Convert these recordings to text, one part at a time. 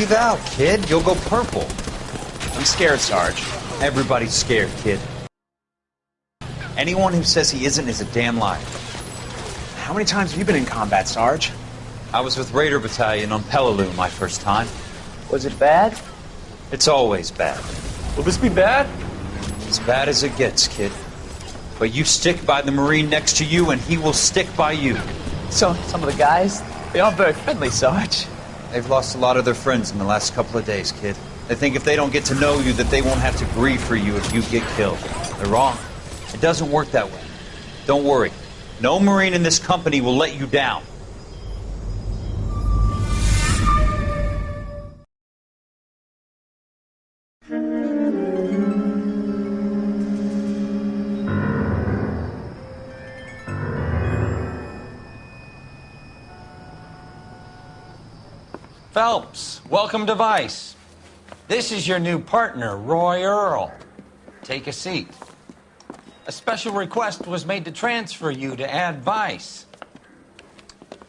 breathe out, kid. You'll go purple. I'm scared, Sarge. Everybody's scared, kid. Anyone who says he isn't is a damn liar. How many times have you been in combat, Sarge? I was with Raider Battalion on Peleliu my first time. Was it bad? It's always bad. Will this be bad? As bad as it gets, kid. But you stick by the Marine next to you, and he will stick by you. So, some of the guys, they aren't very friendly, Sarge. They've lost a lot of their friends in the last couple of days, kid. They think if they don't get to know you, that they won't have to grieve for you if you get killed. They're wrong. It doesn't work that way. Don't worry. No Marine in this company will let you down. Phelps, welcome to Vice. This is your new partner, Roy Earl. Take a seat. A special request was made to transfer you to Ad Vice.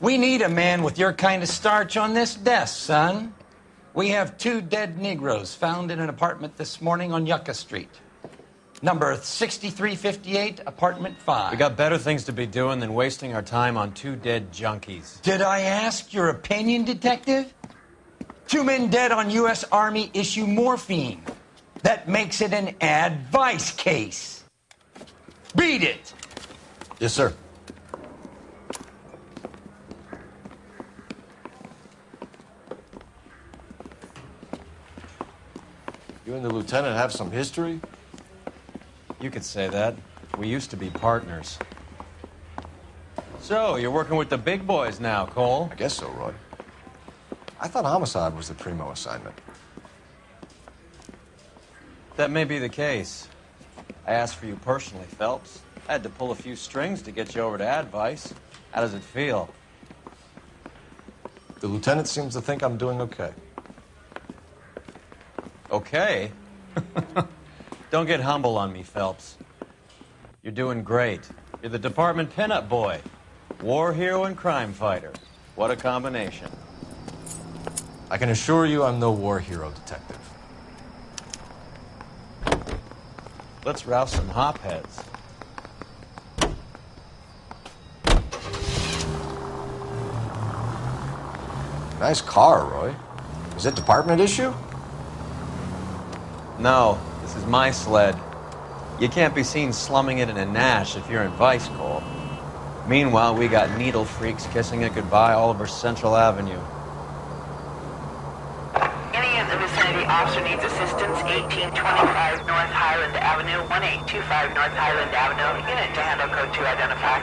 We need a man with your kind of starch on this desk, son. We have 2 dead Negroes found in an apartment this morning on Yucca Street. Number 6358, apartment 5. We got better things to be doing than wasting our time on 2 dead junkies. Did I ask your opinion, detective? 2 men dead on U.S. Army issue morphine. That makes it an Ad Vice case. Beat it! Yes, sir. You and the lieutenant have some history? You could say that. We used to be partners. So, you're working with the big boys now, Cole? I guess so, Roy. I thought homicide was the primo assignment. That may be the case. I asked for you personally, Phelps. I had to pull a few strings to get you over to Ad Vice. How does it feel? The lieutenant seems to think I'm doing okay. Okay? Don't get humble on me, Phelps. You're doing great. You're the department pinup boy. War hero and crime fighter. What a combination. I can assure you I'm no war hero, detective. Let's rouse some hopheads. Nice car, Roy. Is it department issue? No, this is my sled. You can't be seen slumming it in a Nash if you're in Vice, Cole. Meanwhile, we got needle freaks kissing it goodbye all over Central Avenue. Any in the vicinity officer needs assistance, 1825 North Highland Avenue, 1825 North Highland Avenue. Unit to handle code 2 identify.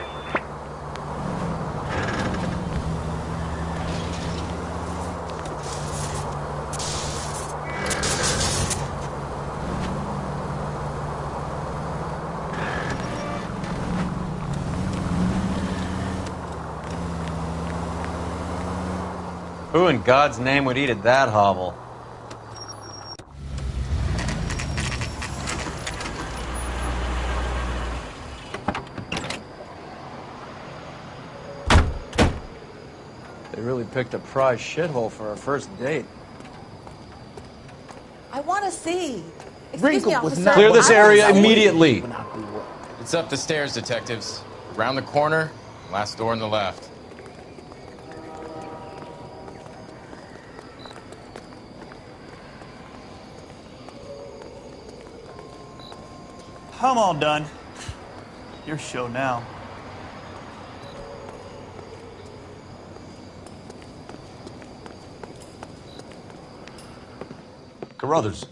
Who in God's name would eat at that hovel? They really picked a prize shithole for our first date. I want to see. Excuse me, officer. Clear this area immediately. It's up the stairs, detectives. Around the corner, last door on the left. I'm all done. Your show now. Carruthers,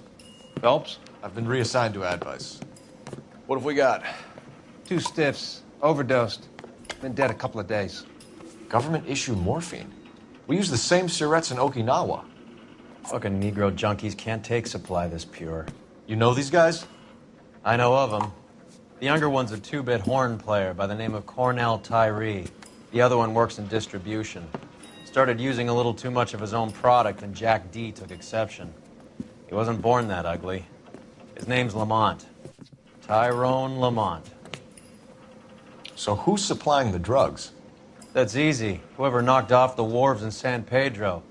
Phelps? I've been reassigned to Ad Vice. What have we got? 2 stiffs. Overdosed. Been dead a couple of days. Government issue morphine. We use the same syrettes in Okinawa. Fucking Negro junkies can't take supply this pure. You know these guys? I know of them. The younger one's a 2-bit horn player by the name of Cornell Tyree. The other one works in distribution. Started using a little too much of his own product, and Jack D took exception. He wasn't born that ugly. His name's Lamont. Tyrone Lamont. So who's supplying the drugs? That's easy. Whoever knocked off the wharves in San Pedro.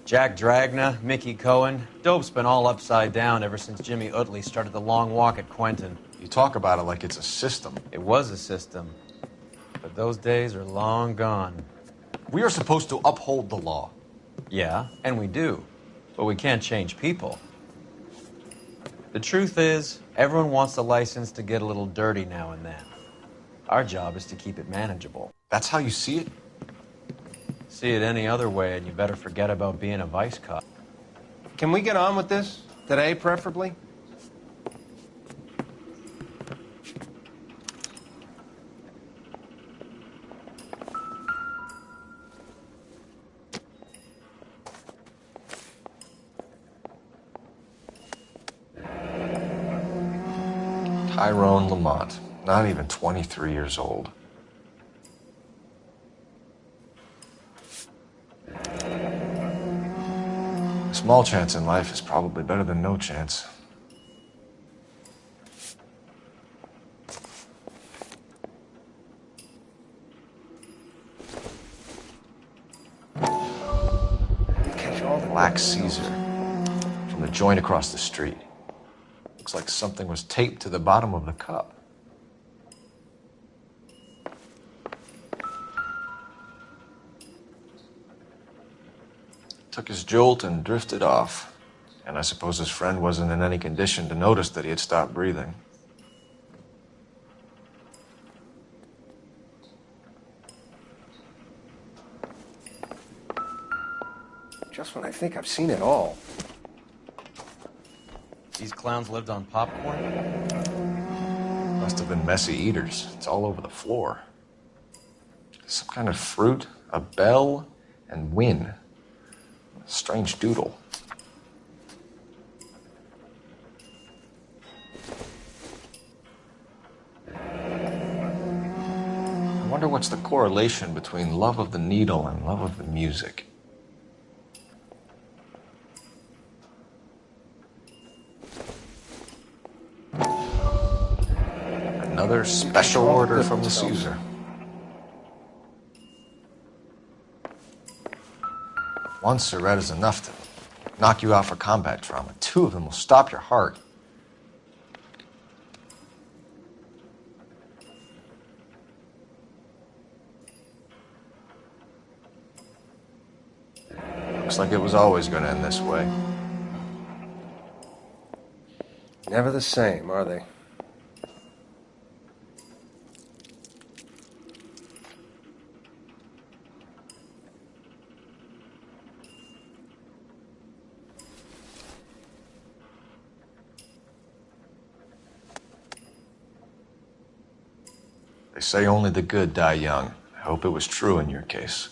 Jack Dragna, Mickey Cohen. Dope's been all upside down ever since Jimmy Utley started the long walk at Quentin. You talk about it like it's a system. It was a system. But those days are long gone. We are supposed to uphold the law. Yeah, and we do. But we can't change people. The truth is, everyone wants a license to get a little dirty now and then. Our job is to keep it manageable. That's how you see it? See it any other way, and you better forget about being a vice cop. Can we get on with this? Today, preferably? Tyrone Lamont, not even 23 years old. A small chance in life is probably better than no chance. Black Caesar from the joint across the street. Looks like something was taped to the bottom of the cup. Took his jolt and drifted off. And I suppose his friend wasn't in any condition to notice that he had stopped breathing. Just when I think I've seen it all. These clowns lived on popcorn? Must have been messy eaters. It's all over the floor. Some kind of fruit, a bell, and win. A strange doodle. I wonder what's the correlation between love of the needle and love of the music. Another special order from the Caesar. One cigarette is enough to knock you out for combat trauma. Two of them will stop your heart. Looks like it was always going to end this way. Never the same, are they? They say only the good die young. I hope it was true in your case.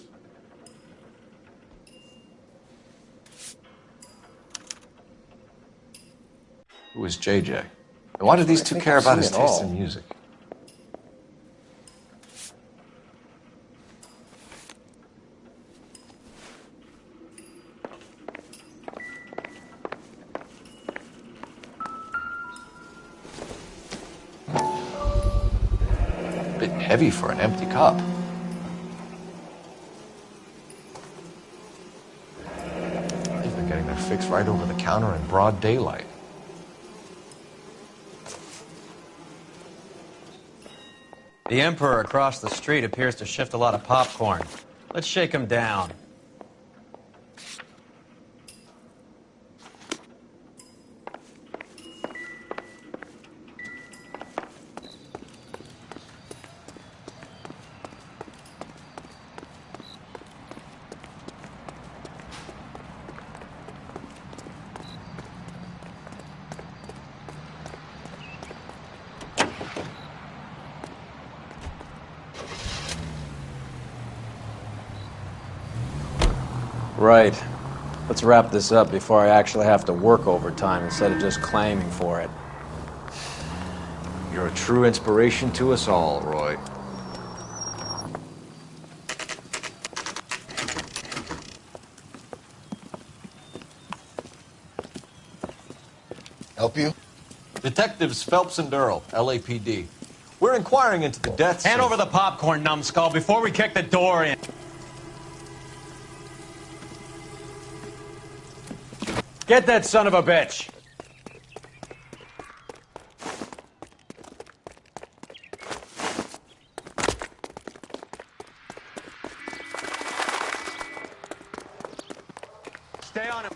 Who is JJ? And why do these two care about his taste in music? Bit heavy for an empty cup. They've been getting their fix right over the counter in broad daylight. The Emperor across the street appears to shift a lot of popcorn. Let's shake him down. Right. Let's wrap this up before I actually have to work overtime instead of just claiming for it. You're a true inspiration to us all, Roy. Help you? Detectives Phelps and Earl, LAPD. We're inquiring into the deaths. Hand over the popcorn, numbskull, before we kick the door in. Get that son of a bitch! Stay on him.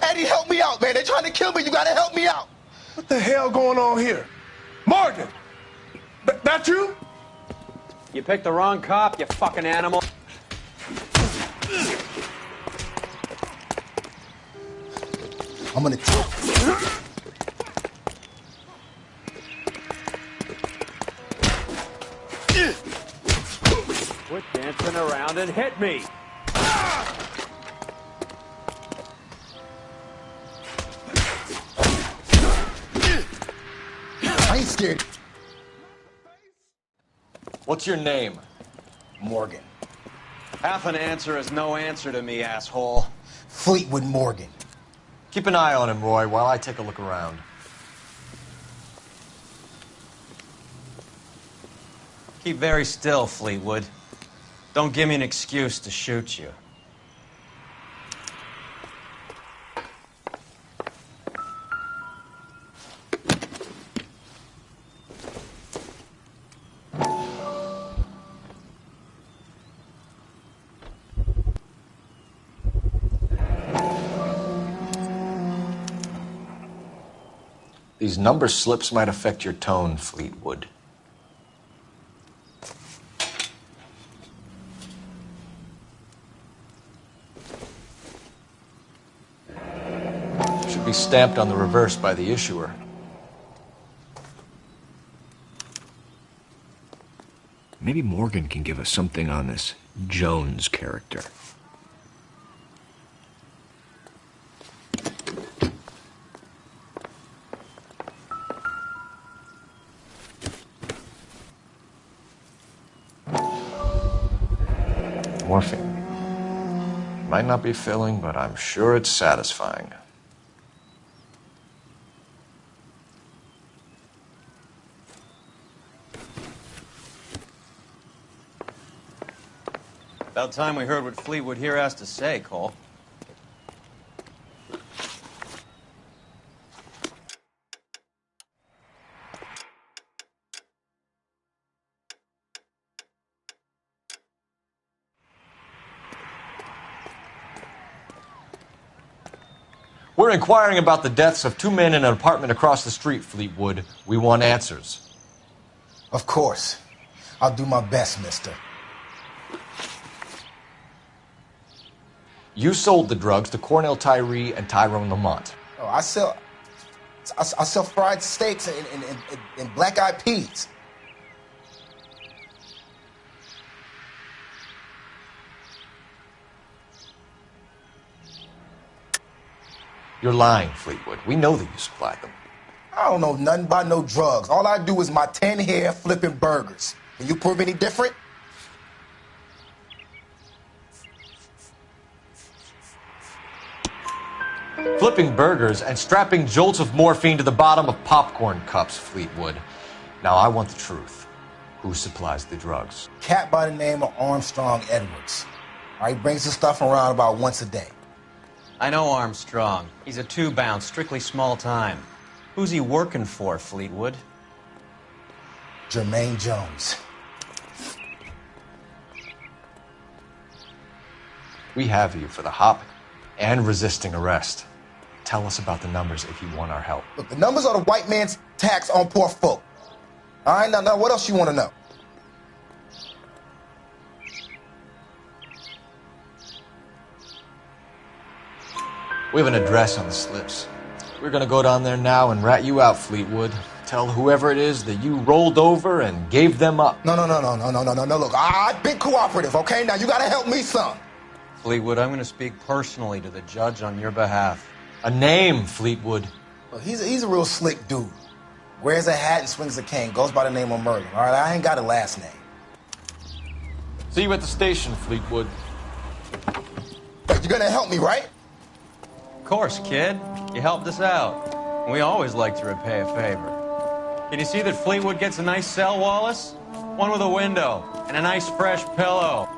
Eddie, help me out, man. They're trying to kill me. You gotta help me out. What the hell going on here? Morgan! That you? You picked the wrong cop, you fucking animal. I'm gonna Quit dancing around and hit me. I ain't scared. What's your name? Morgan. Half an answer is no answer to me, asshole. Fleetwood Morgan. Keep an eye on him, Roy, while I take a look around. Keep very still, Fleetwood. Don't give me an excuse to shoot you. These number slips might affect your tone, Fleetwood. Should be stamped on the reverse by the issuer. Maybe Morgan can give us something on this Jones character. Morphine. Might not be filling, but I'm sure it's satisfying. About time we heard what Fleetwood here has to say, Cole. We're inquiring about the deaths of two men in an apartment across the street, Fleetwood. We want answers. Of course. I'll do my best, mister. You sold the drugs to Cornell Tyree and Tyrone Lamont. Oh, I sell fried steaks and black-eyed peas. You're lying, Fleetwood. We know that you supplied them. I don't know nothing about no drugs. All I do is my 10 hair flipping burgers. Can you prove any different? Flipping burgers and strapping jolts of morphine to the bottom of popcorn cups, Fleetwood. Now I want the truth. Who supplies the drugs? Cat by the name of Armstrong Edwards. All right, he brings the stuff around about once a day. I know Armstrong. He's a two-bound, strictly small time. Who's he working for, Fleetwood? Jermaine Jones. We have you for the hop and resisting arrest. Tell us about the numbers if you want our help. Look, the numbers are the white man's tax on poor folk. All right, now, what else you want to know? We have an address on the slips. We're gonna go down there now and rat you out, Fleetwood. Tell whoever it is that you rolled over and gave them up. No. Look, I've been cooperative, okay? Now you gotta help me some. Fleetwood, I'm going to speak personally to the judge on your behalf. A name, Fleetwood. Well, he's a real slick dude. Wears a hat and swings a cane. Goes by the name of Merlin, all right? I ain't got a last name. See you at the station, Fleetwood. But you're gonna help me, right? Of course, kid. You helped us out. We always like to repay a favor. Can you see that Fleetwood gets a nice cell, Wallace? One with a window and a nice fresh pillow.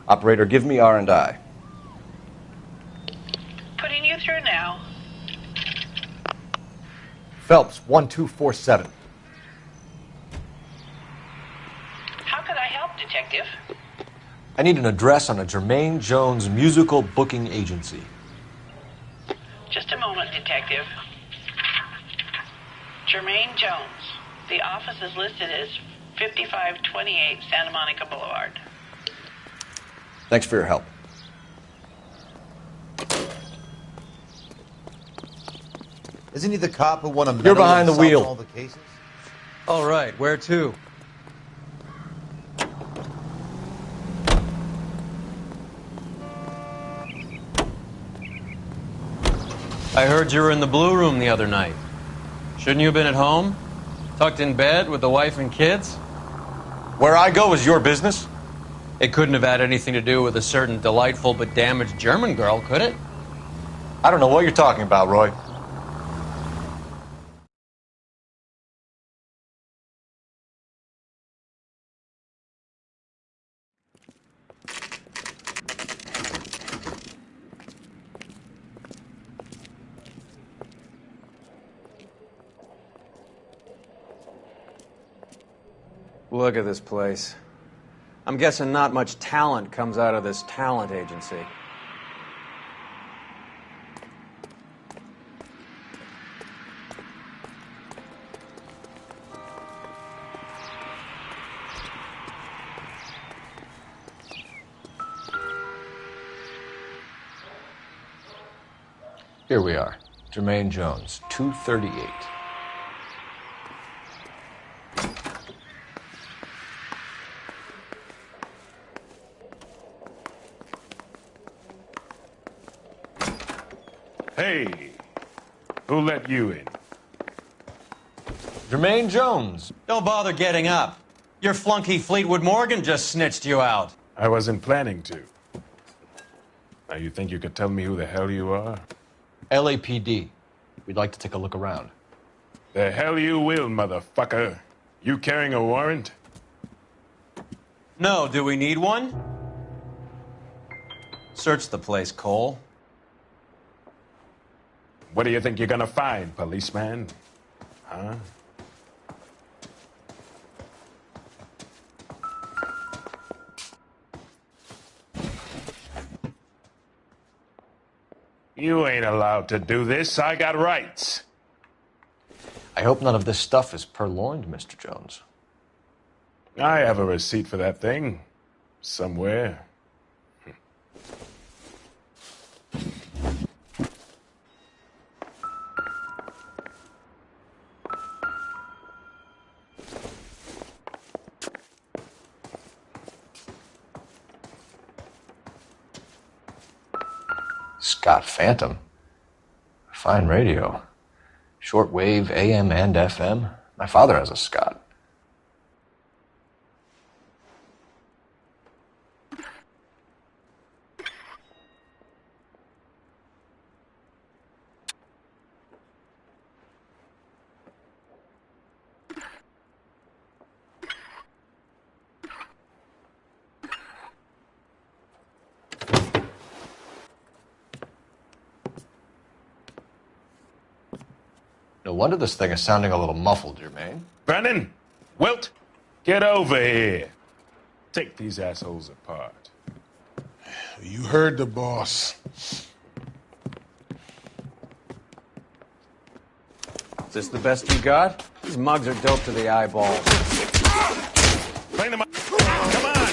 Operator, give me R&I. Putting you through now. Phelps, 1247. How could I help, Detective? I need an address on a Jermaine Jones musical booking agency. Just a moment, Detective. Jermaine Jones. The office is listed as 5528 Santa Monica Boulevard. Thanks for your help. Isn't he the cop who won a medal? You're behind the and solved wheel. all the cases? All right, where to? I heard you were in the Blue Room the other night. Shouldn't you have been at home? Tucked in bed with the wife and kids? Where I go is your business? It couldn't have had anything to do with a certain delightful but damaged German girl, could it? I don't know what you're talking about, Roy. Look at this place. I'm guessing not much talent comes out of this talent agency. Here we are. Jermaine Jones, 238. Hey, who let you in? Jermaine Jones. Don't bother getting up. Your flunky Fleetwood Morgan just snitched you out. I wasn't planning to. Now, you think you could tell me who the hell you are? LAPD. We'd like to take a look around. The hell you will, motherfucker. You carrying a warrant? No, do we need one? Search the place, Cole. What do you think you're gonna find, policeman? Huh? You ain't allowed to do this. I got rights. I hope none of this stuff is purloined, Mr. Jones. I have a receipt for that thing. Somewhere. Scott Phantom. Fine radio. Shortwave, AM and FM. My father has a Scott. No wonder this thing is sounding a little muffled, Jermaine. Brennan! Wilt! Get over here. Take these assholes apart. You heard the boss. Is this the best you got? These mugs are dope to the eyeball. Clean them up.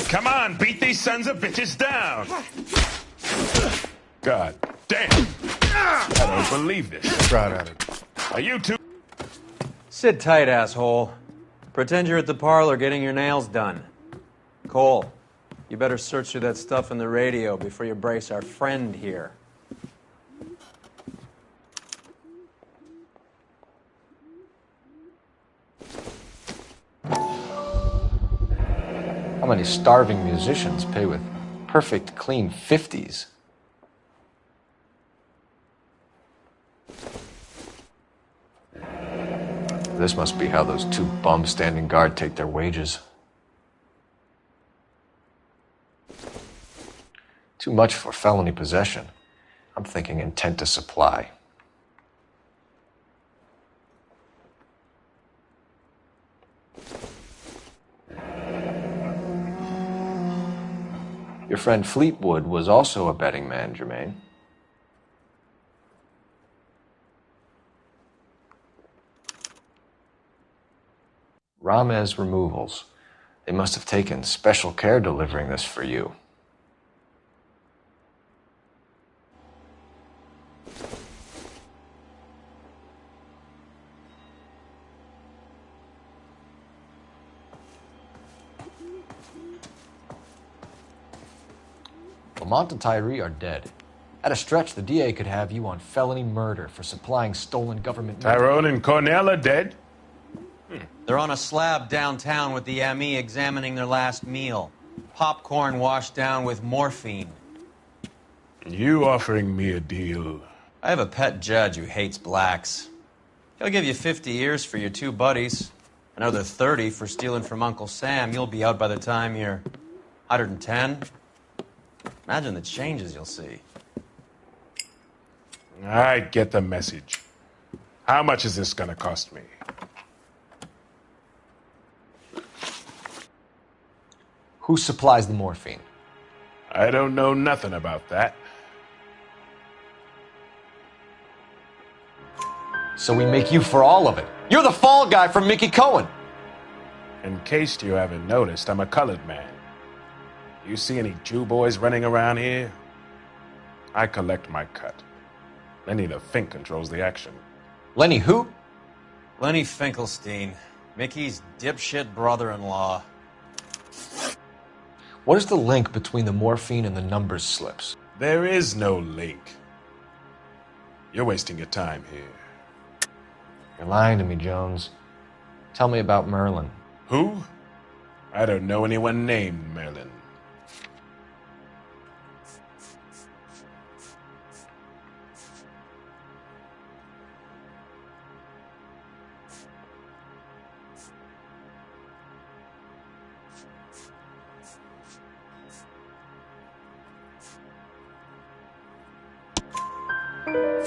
Come on, beat these sons of bitches down. God damn. I don't believe this. Try that. Are you two? Sit tight, asshole. Pretend you're at the parlor getting your nails done. Cole, you better search through that stuff in the radio before you brace our friend here. How many starving musicians pay with perfect, clean 50s? This must be how those two bums standing guard take their wages. Too much for felony possession. I'm thinking intent to supply. Your friend Fleetwood was also a betting man, Jermaine. Ramez Removals. They must have taken special care delivering this for you. Lamont and Tyree are dead. At a stretch, the DA could have you on felony murder for supplying stolen government... Tyrone and Cornell are dead? They're on a slab downtown with the ME examining their last meal. Popcorn washed down with morphine. You offering me a deal? I have a pet judge who hates blacks. He'll give you 50 years for your two buddies. Another 30 for stealing from Uncle Sam. You'll be out by the time you're 110. Imagine the changes you'll see. I get the message. How much is this gonna cost me? Who supplies the morphine? I don't know nothing about that. So we make you for all of it. You're the fall guy from Mickey Cohen. In case you haven't noticed, I'm a colored man. You see any Jew boys running around here? I collect my cut. Lenny the Fink controls the action. Lenny who? Lenny Finkelstein, Mickey's dipshit brother-in-law. What is the link between the morphine and the numbers slips? There is no link. You're wasting your time here. You're lying to me, Jones. Tell me about Merlin. Who? I don't know anyone named Merlin.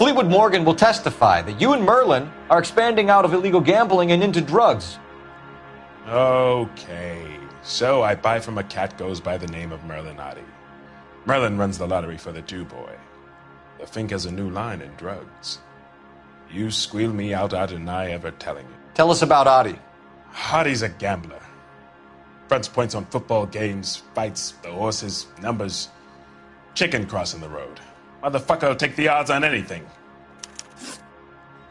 Fleetwood Morgan will testify that you and Merlin are expanding out of illegal gambling and into drugs. Okay, so I buy from a cat goes by the name of Merlin Oddie. Merlin runs the lottery for the Jew boy. The Fink has a new line in drugs. You squeal me out, I deny ever telling you. Tell us about Oddie. Oddie's a gambler. Fronts points on football games, fights, the horses, numbers. Chicken crossing the road. Motherfucker will take the odds on anything.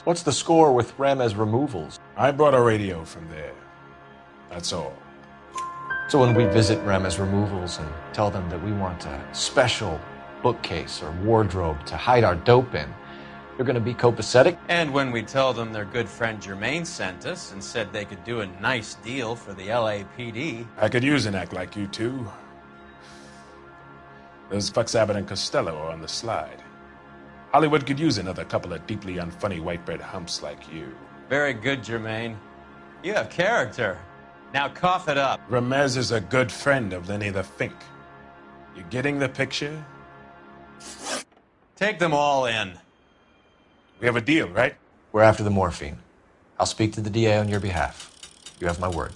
What's the score with Ramez Removals? I brought a radio from there. That's all. So when we visit Ramez Removals and tell them that we want a special bookcase or wardrobe to hide our dope in, you're going to be copacetic? And when we tell them their good friend Jermaine sent us and said they could do a nice deal for the LAPD. I could use an act like you two. Those fucks Abbott and Costello are on the slide. Hollywood could use another couple of deeply unfunny white bread humps like you. Very good, Jermaine. You have character. Now cough it up. Ramez is a good friend of Lenny the Fink. You getting the picture? Take them all in. We have a deal, right? We're after the morphine. I'll speak to the DA on your behalf. You have my word.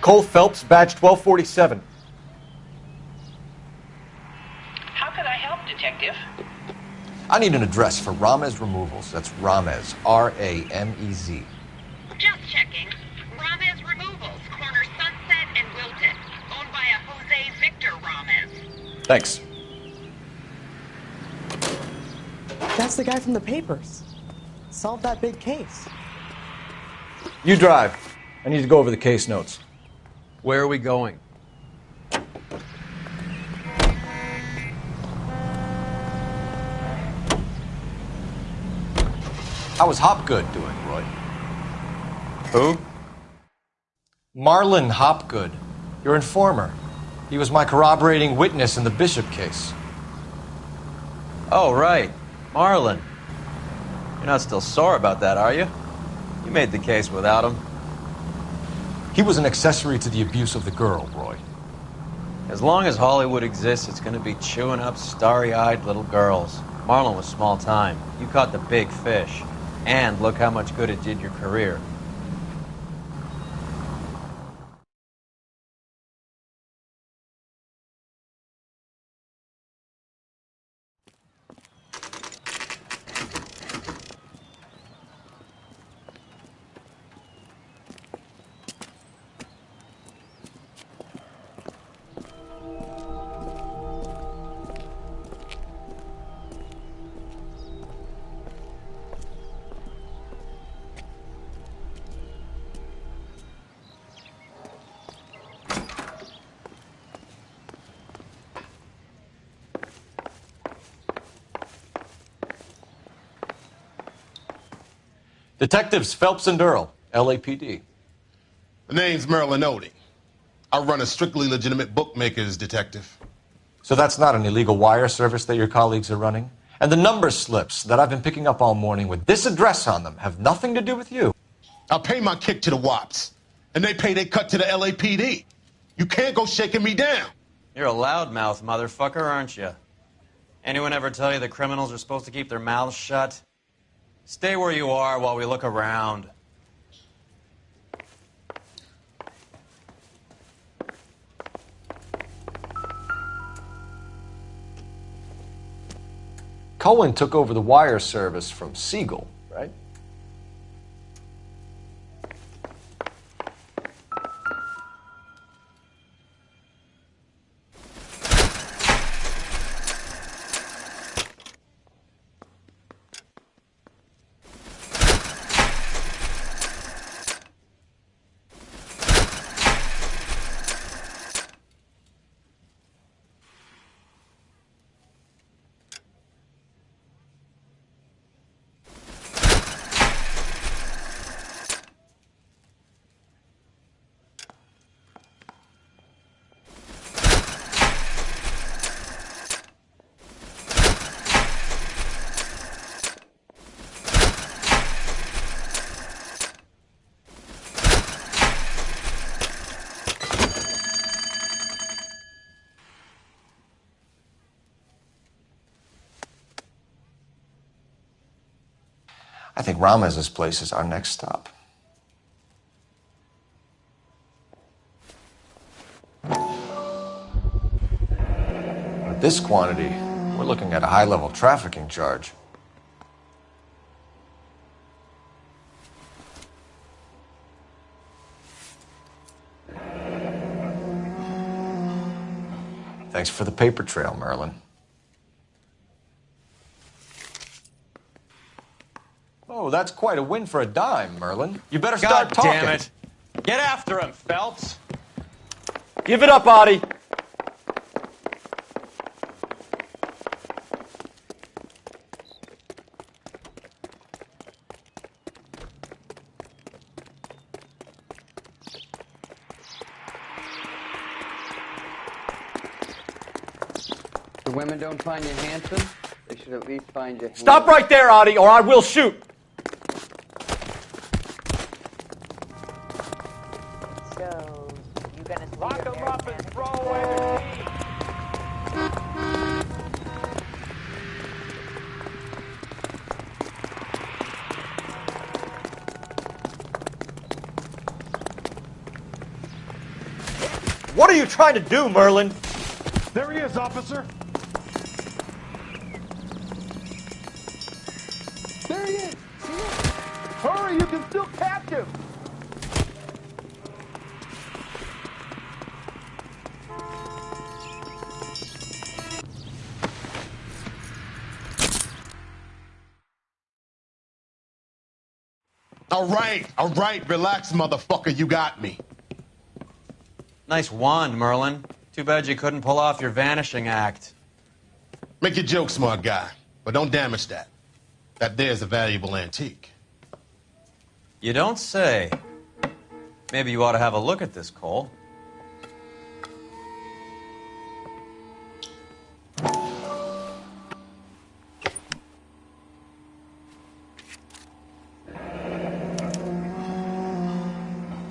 Cole Phelps, badge 1247. How can I help, Detective? I need an address for Ramez Removals. That's Ramez, R-A-M-E-Z. Just checking. Ramez Removals, corner Sunset and Wilton. Owned by a Jose Victor Ramez. Thanks. That's the guy from the papers. Solved that big case. You drive. I need to go over the case notes. Where are we going? How was Hopgood doing, Roy? Who? Marlon Hopgood, your informer. He was my corroborating witness in the Bishop case. Oh, right. Marlon. You're not still sore about that, are you? You made the case without him. He was an accessory to the abuse of the girl, Roy. As long as Hollywood exists, it's going to be chewing up starry-eyed little girls. Marlon was small time. You caught the big fish. And look how much good it did your career. Detectives Phelps and Earl, LAPD. The name's Merlin Oding. I run a strictly legitimate bookmakers detective. So that's not an illegal wire service that your colleagues are running? And the number slips that I've been picking up all morning with this address on them have nothing to do with you? I pay my kick to the WAPs, and they pay their cut to the LAPD. You can't go shaking me down. You're a loudmouth motherfucker, aren't you? Anyone ever tell you that criminals are supposed to keep their mouths shut? Stay where you are while we look around. Cohen took over the wire service from Siegel, right? I think Ramez's place is our next stop. With this quantity, we're looking at a high-level trafficking charge. Thanks for the paper trail, Merlin. Oh, that's quite a win for a dime, Merlin. You better start God talking. damn it. Get after him, Phelps. Give it up, Audie. The women don't find you handsome, they should at least find you handsome. Stop right there, Audie, or I will shoot! So, you gonna see Lock your them up and throw away their keys. What are you trying to do, Merlin? There he is, officer. There he is! See him? Hurry, you can still catch him! All right, relax, motherfucker, you got me. Nice wand, Merlin. Too bad you couldn't pull off your vanishing act. Make your joke, smart guy, but don't damage that. That there's a valuable antique. You don't say. Maybe you ought to have a look at this, Cole.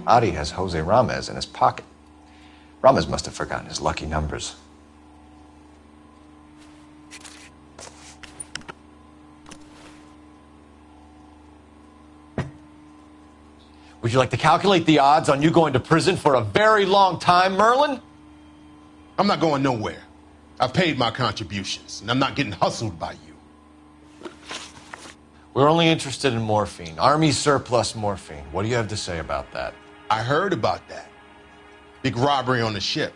Adi has Jose Ramez in his pocket. Ramez must have forgotten his lucky numbers. Would you like to calculate the odds on you going to prison for a very long time, Merlin? I'm not going nowhere. I've paid my contributions, and I'm not getting hustled by you. We're only interested in morphine. Army surplus morphine. What do you have to say about that? I heard about that. Big robbery on the ship.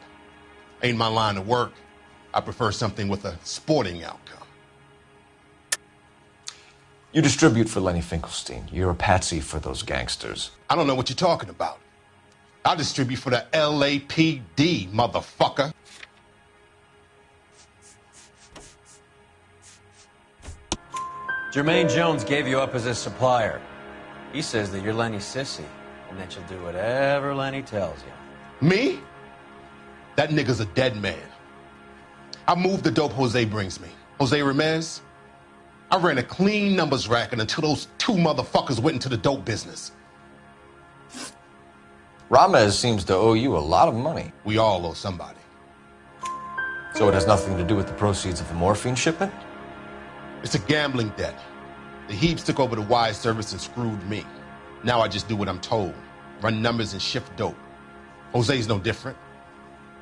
Ain't my line of work. I prefer something with a sporting outcome. You distribute for Lenny Finkelstein. You're a patsy for those gangsters. I don't know what you're talking about. I distribute for the LAPD, motherfucker. Jermaine Jones gave you up as his supplier. He says that you're Lenny's sissy, and that you'll do whatever Lenny tells you. Me? That nigga's a dead man. I moved the dope Jose brings me. Jose Ramez? I ran a clean numbers racket until those two motherfuckers went into the dope business. Ramez seems to owe you a lot of money. We all owe somebody. So it has nothing to do with the proceeds of the morphine shipment? It's a gambling debt. The Heaps took over the wire service and screwed me. Now I just do what I'm told. Run numbers and shift dope. Jose's no different.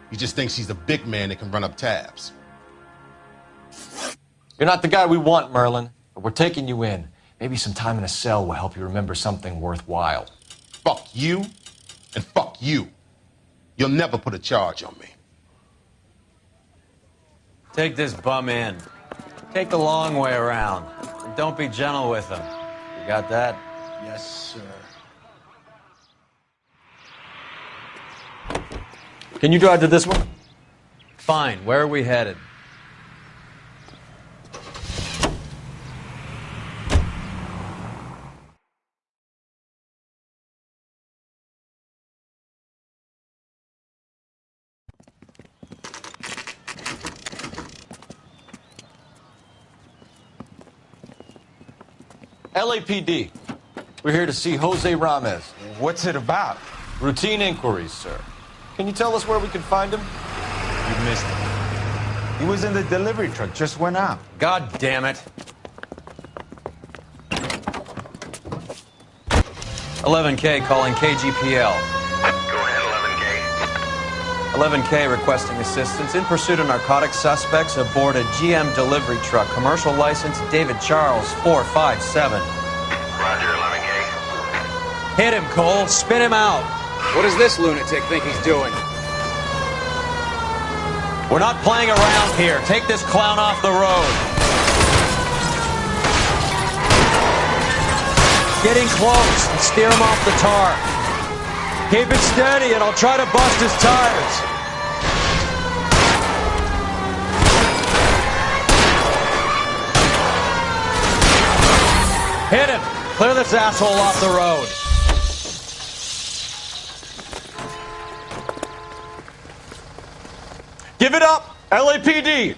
He just thinks he's a big man that can run up tabs. You're not the guy we want, Merlin, but we're taking you in. Maybe some time in a cell will help you remember something worthwhile. Fuck you, and fuck you. You'll never put a charge on me. Take this bum in. Take the long way around. And don't be gentle with him. You got that? Yes, sir. Can you drive to this one? Fine. Where are we headed? LAPD. We're here to see Jose Ramez. What's it about? Routine inquiries, sir. Can you tell us where we can find him? You missed him. He was in the delivery truck, just went out. God damn it. 11K calling KGPL. Go ahead, 11K. 11K requesting assistance in pursuit of narcotic suspects aboard a GM delivery truck. Commercial license David Charles 457. Roger, 11K. Hit him, Cole. Spit him out. What does this lunatic think he's doing? We're not playing around here. Take this clown off the road. Getting close and steer him off the tar. Keep it steady and I'll try to bust his tires. Hit him. Clear this asshole off the road. Give it up, LAPD.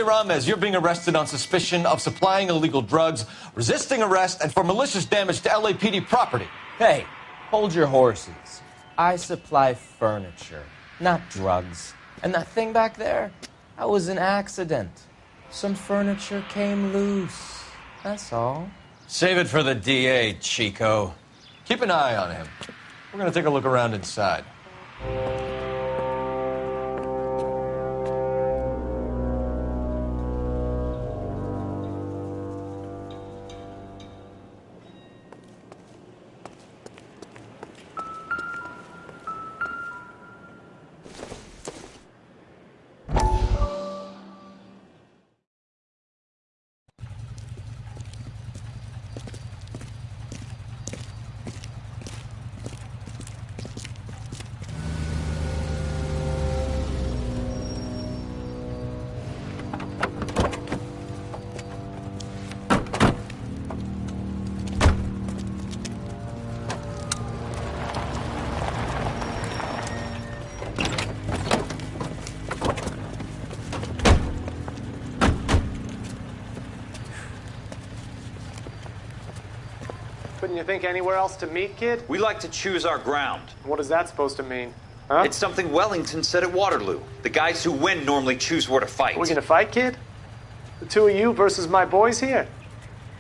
Ramos, you're being arrested on suspicion of supplying illegal drugs, resisting arrest, and for malicious damage to LAPD property. Hey, hold your horses. I supply furniture, not drugs. And that thing back there, that was an accident. Some furniture came loose. That's all. Save it for the DA, Chico. Keep an eye on him. We're going to take a look around inside. Couldn't you think anywhere else to meet, kid? We like to choose our ground. What is that supposed to mean? Huh? It's something Wellington said at Waterloo. The guys who win normally choose where to fight. We gonna fight, kid? The two of you versus my boys here?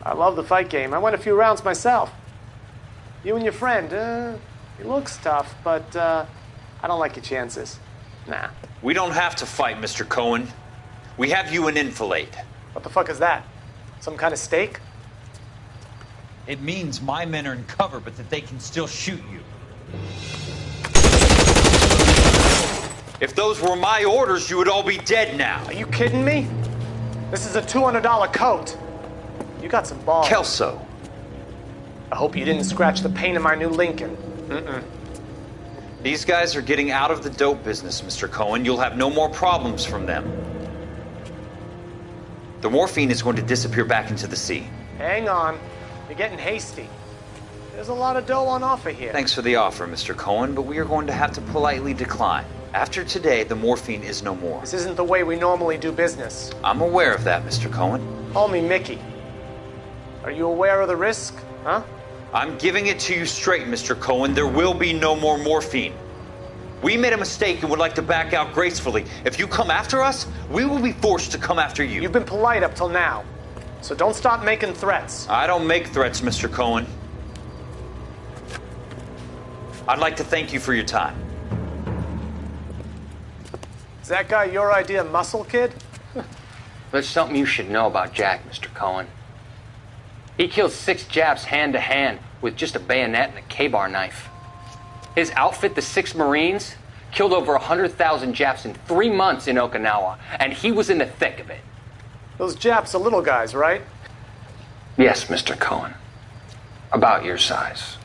I love the fight game. I went a few rounds myself. You and your friend, he looks tough, but I don't like your chances. Nah. We don't have to fight, Mr. Cohen. We have you an enfilade. What the fuck is that? Some kind of steak? It means my men are in cover, but that they can still shoot you. If those were my orders, you would all be dead now. Are you kidding me? This is a $200 coat. You got some balls. Kelso. I hope you didn't scratch the paint of my new Lincoln. These guys are getting out of the dope business, Mr. Cohen. You'll have no more problems from them. The morphine is going to disappear back into the sea. Hang on. You're getting hasty. There's a lot of dough on offer here. Thanks for the offer, Mr. Cohen, but we are going to have to politely decline. After today, the morphine is no more. This isn't the way we normally do business. I'm aware of that, Mr. Cohen. Call me Mickey. Are you aware of the risk, huh? I'm giving it to you straight, Mr. Cohen. There will be no more morphine. We made a mistake and would like to back out gracefully. If you come after us, we will be forced to come after you. You've been polite up till now, so don't stop making threats. I don't make threats, Mr. Cohen. I'd like to thank you for your time. Is that guy your idea of muscle, kid? There's something you should know about Jack, Mr. Cohen. He killed 6 Japs hand to hand with just a bayonet and a K-bar knife. His outfit, the 6 Marines, killed over 100,000 Japs in 3 months in Okinawa, and he was in the thick of it. Those Japs are little guys, right? Yes, Mr. Cohen. About your size.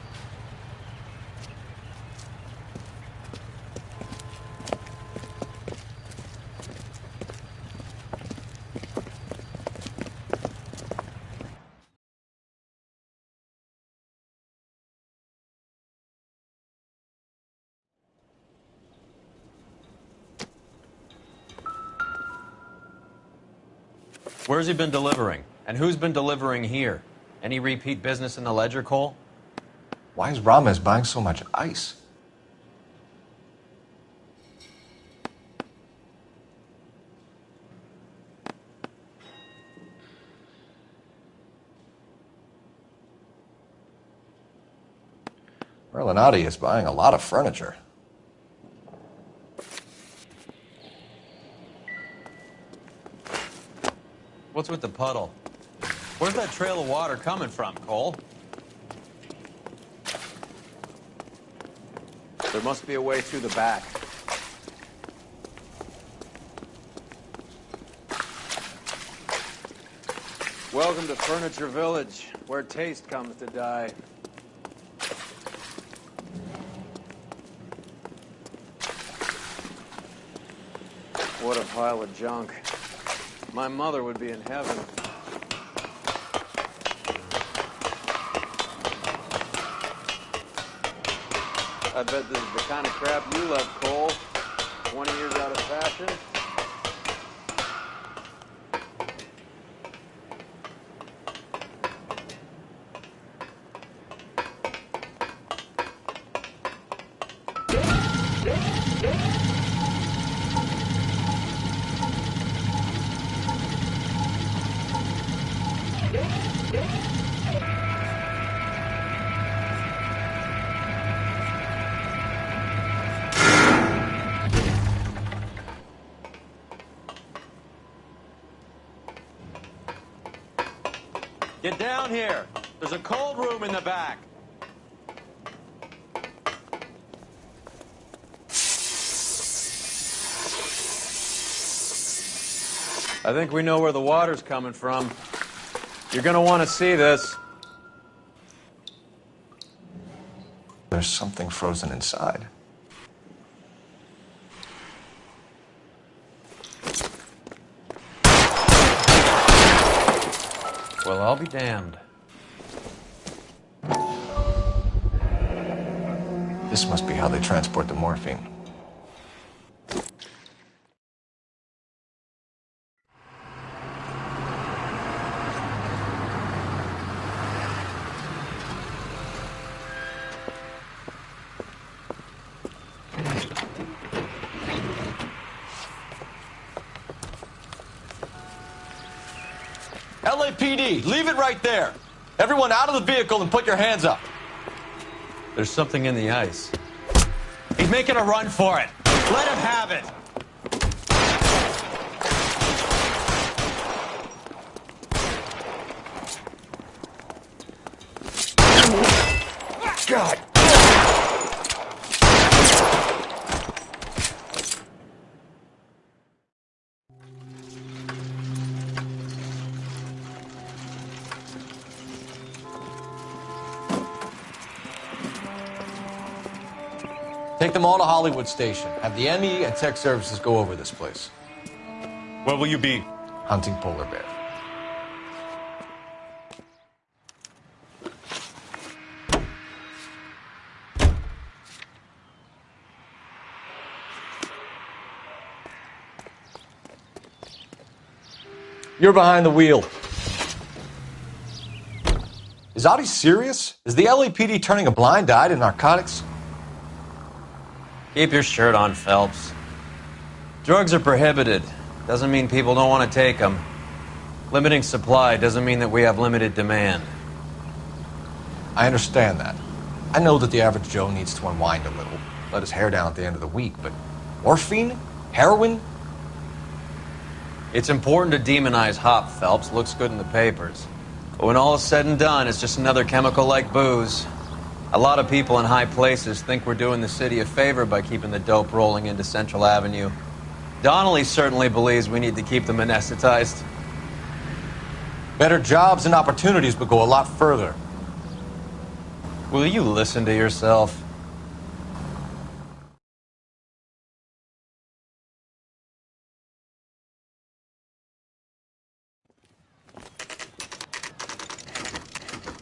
Where's he been delivering? And who's been delivering here? Any repeat business in the ledger, Cole? Why is Ramos buying so much ice? Merlinotti is buying a lot of furniture. What's with the puddle? Where's that trail of water coming from, Cole? There must be a way through the back. Welcome to Furniture Village, where taste comes to die. What a pile of junk. My mother would be in heaven. I bet this is the kind of crap you love, Cole. 20 years out of fashion. Get down here. There's a cold room in the back. I think we know where the water's coming from. You're gonna want to see this. There's something frozen inside. Well, I'll be damned. This must be how they transport the morphine. LAPD, leave it right there. Everyone out of the vehicle and put your hands up. There's something in the ice. He's making a run for it. Let him have it. God. Take them all to Hollywood Station. Have the ME and tech services go over this place. Where will you be? Hunting polar bear. You're behind the wheel. Is Audie serious? Is the LAPD turning a blind eye to narcotics? Keep your shirt on, Phelps. Drugs are prohibited. Doesn't mean people don't want to take them. Limiting supply doesn't mean that we have limited demand. I understand that. I know that the average Joe needs to unwind a little, let his hair down at the end of the week, but morphine? Heroin? It's important to demonize hop, Phelps. Looks good in the papers. But when all is said and done, it's just another chemical like booze. A lot of people in high places think we're doing the city a favor by keeping the dope rolling into Central Avenue. Donnelly certainly believes we need to keep them anesthetized. Better jobs and opportunities would go a lot further. Will you listen to yourself?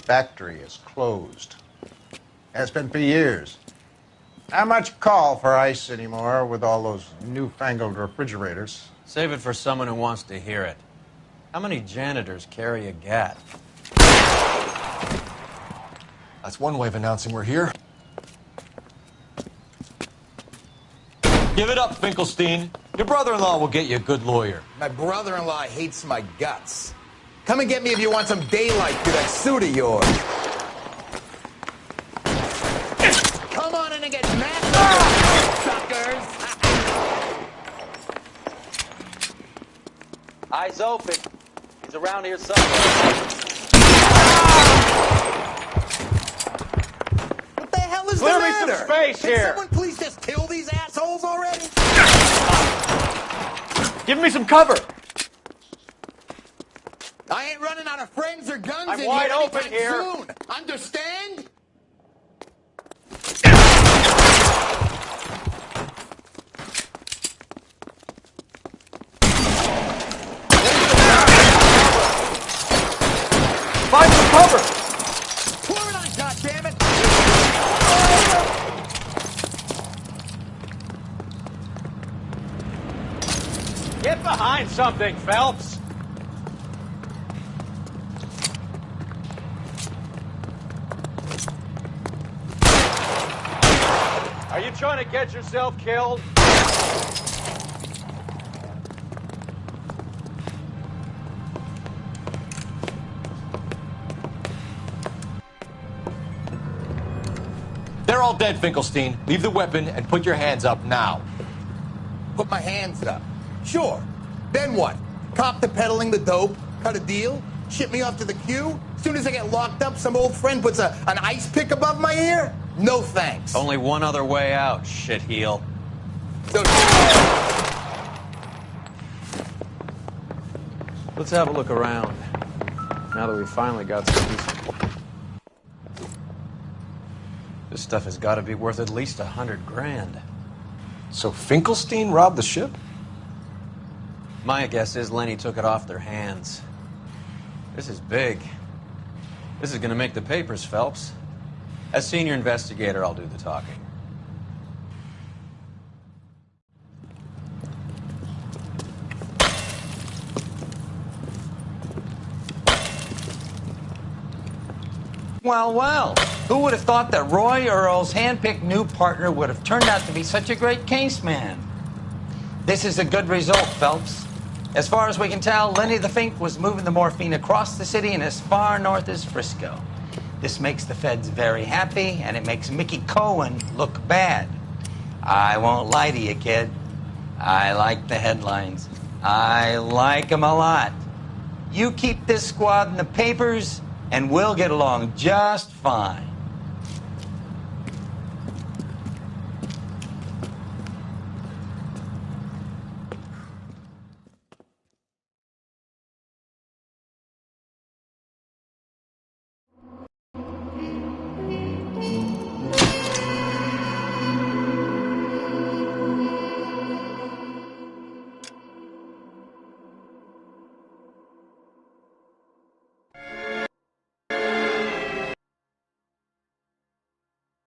Factory is closed. Has been for years. Not much call for ice anymore with all those newfangled refrigerators. Save it for someone who wants to hear it. How many janitors carry a gat? That's one way of announcing we're here. Give it up, Finkelstein. Your brother-in-law will get you a good lawyer. My brother-in-law hates my guts. Come and get me if you want some daylight through that suit of yours. Come on in and get mad, suckers! Eyes open. He's around here somewhere. What the hell is Clear the me matter? some space Can here. someone please just kill these assholes already? Give me some cover. I ain't running out of friends or guns I'm in wide here open anytime here. soon. Understand? Find some cover. Pour it on, goddammit! Get behind something, Phelps. Are you trying to get yourself killed? They're all dead, Finkelstein. Leave the weapon and put your hands up now. Put my hands up. Sure. Then what? Cop to peddling the dope? Cut a deal? Ship me off to the queue? Soon as I get locked up, some old friend puts an ice pick above my ear? No thanks. Only one other way out, shitheel. Let's have a look around. Now that we finally got some decent... This stuff has got to be worth at least $100,000. So Finkelstein robbed the ship? My guess is Lenny took it off their hands. This is big. This is going to make the papers, Phelps. As senior investigator, I'll do the talking. Well, well. Who would have thought that Roy Earl's hand-picked new partner would have turned out to be such a great case man? This is a good result, Phelps. As far as we can tell, Lenny the Fink was moving the morphine across the city and as far north as Frisco. This makes the feds very happy, and it makes Mickey Cohen look bad. I won't lie to you, kid. I like the headlines. I like them a lot. You keep this squad in the papers, and we'll get along just fine.